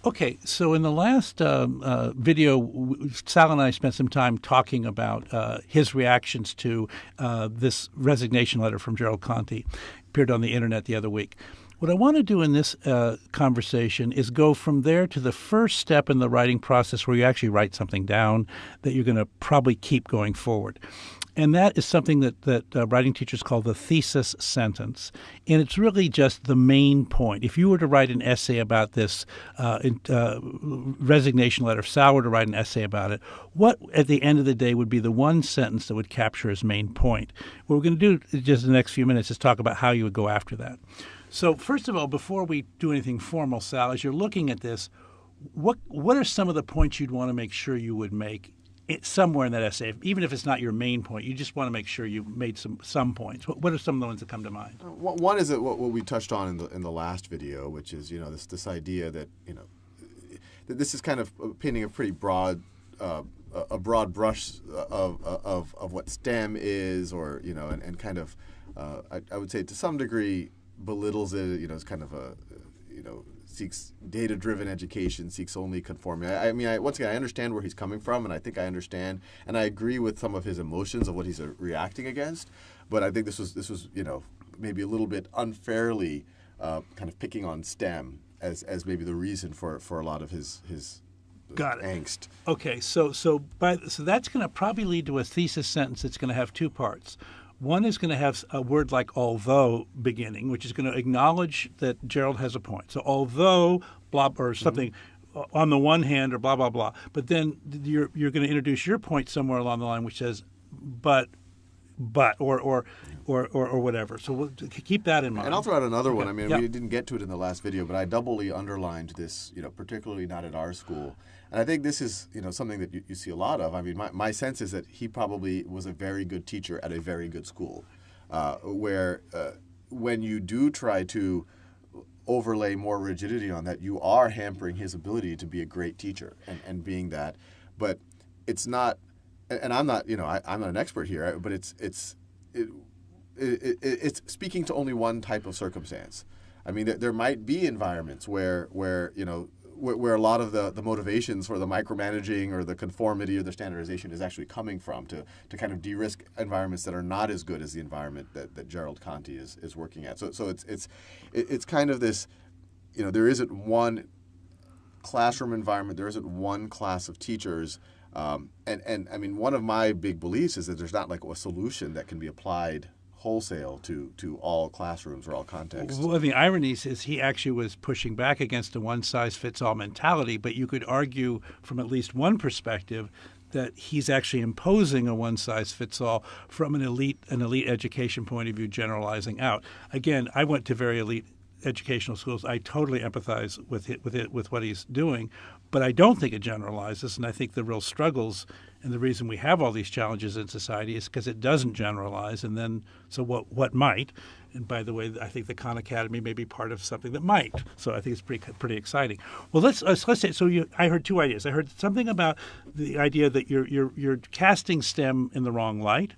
Okay, so in the last video, Sal and I spent some time talking about his reactions to this resignation letter from Gerald Conte. Appeared on the internet the other week. What I want to do in this conversation is go from there to the first step in the writing process where you actually write something down that you're going to probably keep going forward. And that is something that writing teachers call the thesis sentence. And it's really just the main point. If you were to write an essay about this resignation letter, if Sal were to write an essay about it, what at the end of the day would be the one sentence that would capture his main point? What we're going to do just in the next few minutes is talk about how you would go after that. So first of all, before we do anything formal, Sal, as you're looking at this, what are some of the points you'd want to make sure you would make somewhere in that essay, even if it's not your main point? You just want to make sure you made some points. What are some of the ones that come to mind? One is that what we touched on in the last video, which is this idea that that this is kind of painting a pretty broad a broad brush of what STEM is, or and kind of I would say to some degree belittles it. It's kind of a seeks data-driven education, seeks only conformity. I mean, once again, I understand where he's coming from, and I think I understand, and I agree with some of his emotions of what he's reacting against. But I think this was maybe a little bit unfairly kind of picking on STEM as maybe the reason for a lot of his Got it. angst. Okay, so that's going to probably lead to a thesis sentence that's going to have two parts. One is going to have a word like although beginning, which is going to acknowledge that Gerald has a point. So although blah or something on the one hand or blah, blah, blah. But then you're going to introduce your point somewhere along the line which says but or whatever. So we'll keep that in mind. And I'll throw out another one. I mean, Yeah. we didn't get to it in the last video, but I doubly underlined this, particularly not at our school. And I think this is, something that you see a lot of. I mean, my sense is that he probably was a very good teacher at a very good school, where when you do try to overlay more rigidity on that, you are hampering his ability to be a great teacher and being that. But it's not, and I'm not, I'm not an expert here, but it's speaking to only one type of circumstance. I mean, there might be environments where a lot of the motivations for the micromanaging or the conformity or the standardization is actually coming from to kind of de-risk environments that are not as good as the environment that Gerald Conte is working at. So it's kind of this, there isn't one classroom environment, there isn't one class of teachers. And I mean, one of my big beliefs is that there's not like a solution that can be applied wholesale to all classrooms or all contexts. Well, the irony is he actually was pushing back against a one-size-fits-all mentality, but you could argue from at least one perspective that he's actually imposing a one-size-fits-all from an elite education point of view, generalizing out. Again, I went to very elite educational schools. I totally empathize with what he's doing, but I don't think it generalizes, and I think the real struggles and the reason we have all these challenges in society is because it doesn't generalize. And then, so what might? And by the way, I think the Khan Academy may be part of something that might. So I think it's pretty exciting. Well, let's say. So I heard two ideas. I heard something about the idea that you're casting STEM in the wrong light.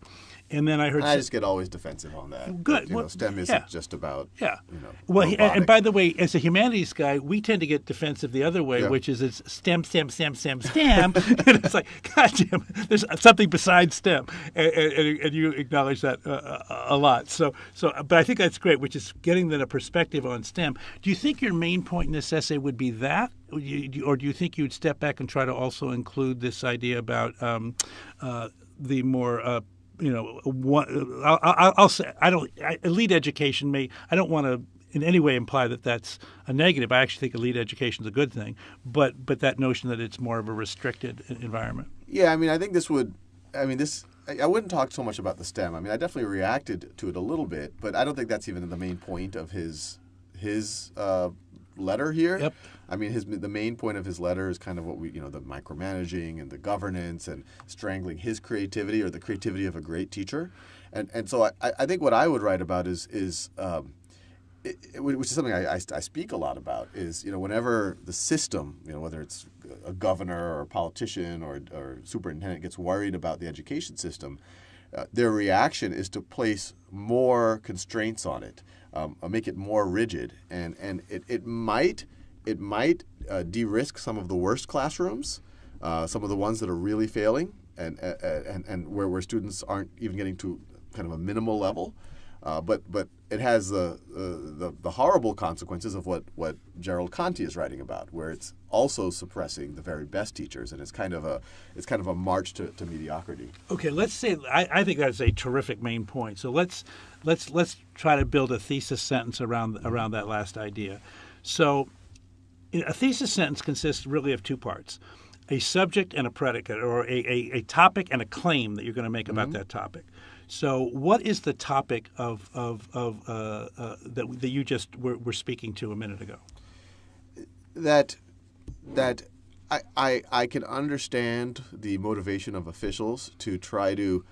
And then I heard. I just get always defensive on that. Good. But, STEM isn't just about. Yeah. Well, and robotics. by the way, as a humanities guy, we tend to get defensive the other way, which is it's STEM, and it's like, God damn, there's something besides STEM, and you acknowledge that a lot. So, but I think that's great, which is getting a perspective on STEM. Do you think your main point in this essay would be that, or do you think you'd step back and try to also include this idea about the more I'll say elite education I don't want to in any way imply that that's a negative. I actually think elite education is a good thing, but that notion that it's more of a restricted environment. Yeah, I mean, I think I wouldn't talk so much about the STEM. I mean, I definitely reacted to it a little bit, but I don't think that's even the main point of his letter here. Yep. I mean, the main point of his letter is kind of what the micromanaging and the governance and strangling his creativity or the creativity of a great teacher. And so I think what I would write about is which is something I speak a lot about, is whenever the system, whether it's a governor or a politician or superintendent gets worried about the education system, their reaction is to place more constraints on it, make it more rigid, and it might de-risk some of the worst classrooms, some of the ones that are really failing, and where students aren't even getting to kind of a minimal level. But it has the horrible consequences of what Gerald Conti is writing about, where it's also suppressing the very best teachers, and it's kind of a march to mediocrity. Okay, let's say I think that's a terrific main point. So let's try to build a thesis sentence around that last idea. So a thesis sentence consists really of two parts: a subject and a predicate, or a topic and a claim that you're going to make about that topic. So, what is the topic of that you just were speaking to a minute ago? That I can understand the motivation of officials to try to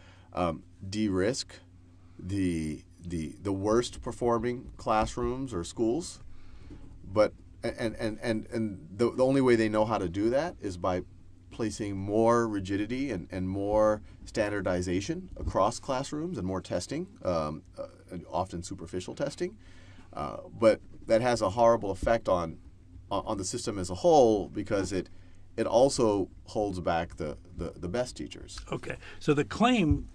de-risk the worst performing classrooms or schools, but the only way they know how to do that is by placing more rigidity and more standardization across classrooms and more testing, and often superficial testing. But that has a horrible effect on the system as a whole, because it also holds back the best teachers. Okay. So the claim,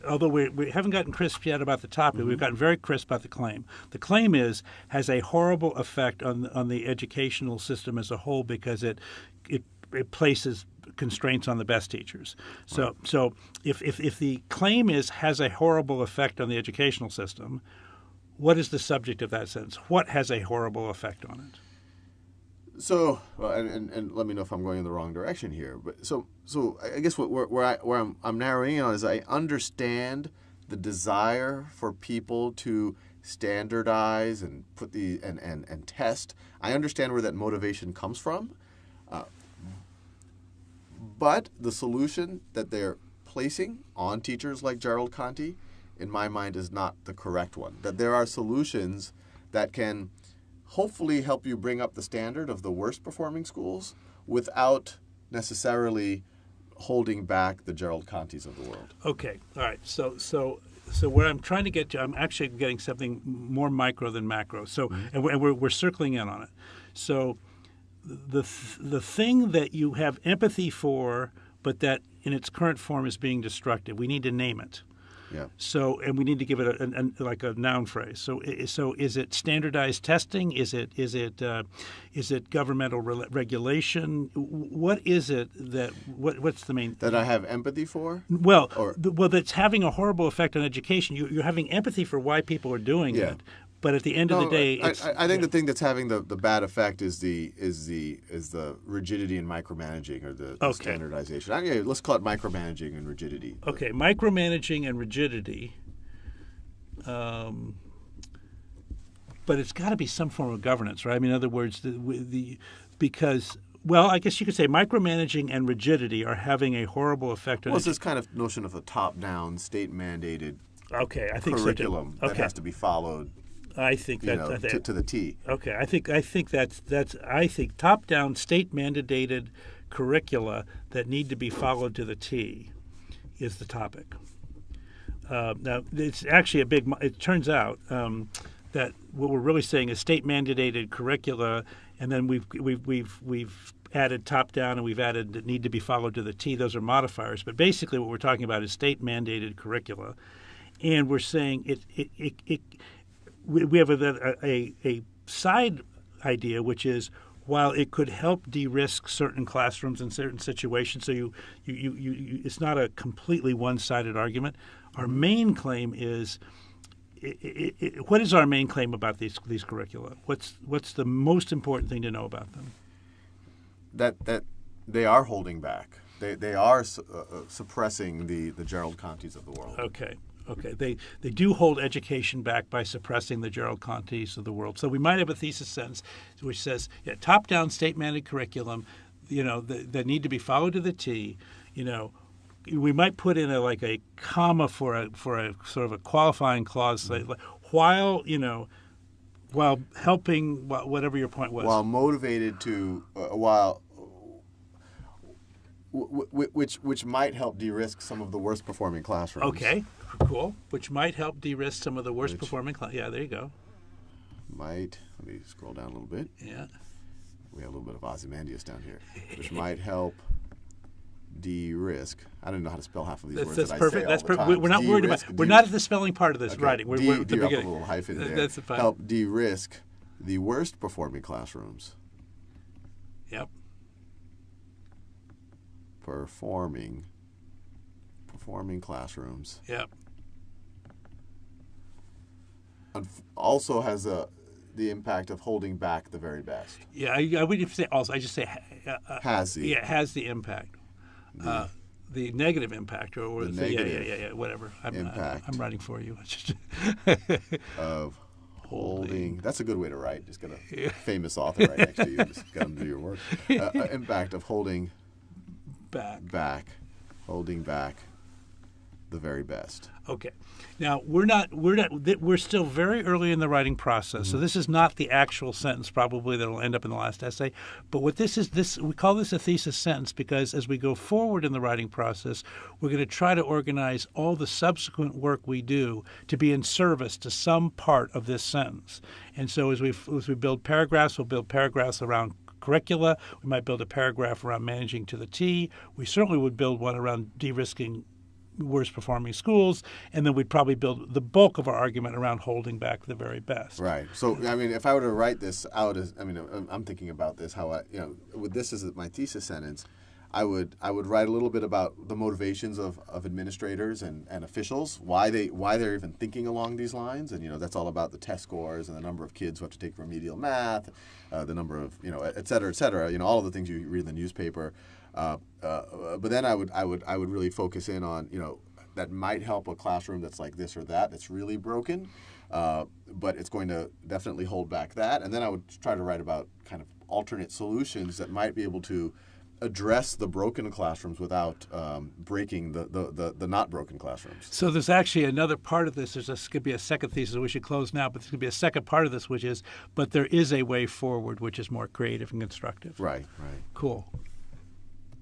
although we haven't gotten crisp yet about the topic, we've gotten very crisp about the claim. The claim has a horrible effect on the educational system as a whole, because it places constraints on the best teachers. So if the claim has a horrible effect on the educational system, what is the subject of that sentence? What has a horrible effect on it? So, and let me know if I'm going in the wrong direction here. But so I guess where I'm narrowing in on is, I understand the desire for people to standardize and put and test. I understand where that motivation comes from. But the solution that they're placing on teachers like Gerald Conti, in my mind, is not the correct one. That there are solutions that can hopefully help you bring up the standard of the worst performing schools without necessarily holding back the Gerald Contis of the world. Okay, all right. So where I'm trying to get to, I'm actually getting something more micro than macro. So, and we're circling in on it. So, the thing that you have empathy for, but that in its current form is being destructive, we need to name it. Yeah. So, and we need to give it like a noun phrase. So is it standardized testing? Is it governmental regulation? What is it that what's the main that I have empathy for? Well, that's having a horrible effect on education. You're having empathy for why people are doing it. But at the end of the day, I think the thing that's having the bad effect is the rigidity and micromanaging, or the standardization. Let's call it micromanaging and rigidity. Okay, micromanaging and rigidity. But it's got to be some form of governance, right? I mean, in other words, because I guess you could say micromanaging and rigidity are having a horrible effect on. Well, it's this kind of notion of a top-down, state-mandated I think curriculum so that has to be followed. I think to the T. Okay, I think that's top-down, state-mandated curricula that need to be followed to the T is the topic. Now, it's actually it turns out that what we're really saying is state-mandated curricula, and then we've added top-down, and we've added that need to be followed to the T. Those are modifiers, but basically what we're talking about is state-mandated curricula, and we're saying we have a side idea, which is, while it could help de-risk certain classrooms in certain situations, so you it's not a completely one-sided argument. Our main claim is, what is our main claim about these curricula? What's the most important thing to know about them? That they are holding back. They are suppressing the Gerald Contis of the world. Okay. They do hold education back by suppressing the Gerald Contis of the world. So we might have a thesis sentence which says, top-down state-mandated curriculum, that need to be followed to the T. We might put in a comma for a sort of a qualifying clause, while helping whatever your point was. While motivated to which might help de-risk some of the worst performing classrooms. Okay. Cool. Which might help de-risk some of the worst performing class. Yeah, there you go. Let me scroll down a little bit. Yeah. We have a little bit of Ozymandias down here, which might help de-risk. I don't know how to spell half of these words. That's that perfect. I say That's all the perfect. time. We're not worried about. We're not at the spelling part of this writing. We're at the Drop a beginning. little hyphen there. That's fine. Help de-risk the worst performing classrooms. Yep. Performing classrooms. Yep. Also has the impact of holding back the very best. Yeah, I wouldn't say also. I just say Has the has the impact, the negative impact, or The yeah, negative whatever. impact. I'm writing for you. of holding. That's a good way to write. Just got a famous author right next to you. Just got him to do your work. Impact of holding back. Holding back the very best. Okay. Now we're still very early in the writing process. So this is not the actual sentence probably that will end up in the last essay. But what this is, we call this a thesis sentence because as we go forward in the writing process, we're going to try to organize all the subsequent work we do to be in service to some part of this sentence. And so as we build paragraphs, we'll build paragraphs around curricula. We might build a paragraph around managing to the T. We certainly would build one around de-risking worst performing schools, and then we'd probably build the bulk of our argument around holding back the very best. Right. So, I mean, if I were to write this out as, I mean, I'm thinking about this, how with this as my thesis sentence, I would write a little bit about the motivations of administrators and officials, why they're even thinking along these lines, and that's all about the test scores and the number of kids who have to take remedial math, the number of et cetera, all of the things you read in the newspaper. But then I would really focus in on that might help a classroom that's like this or that's really broken, but it's going to definitely hold back that. And then I would try to write about kind of alternate solutions that might be able to address the broken classrooms without breaking the not broken classrooms. So there's actually another part of this. Could be a second thesis. We should close now, but there's going to be a second part of this, which is, but there is a way forward which is more creative and constructive. Right. Cool.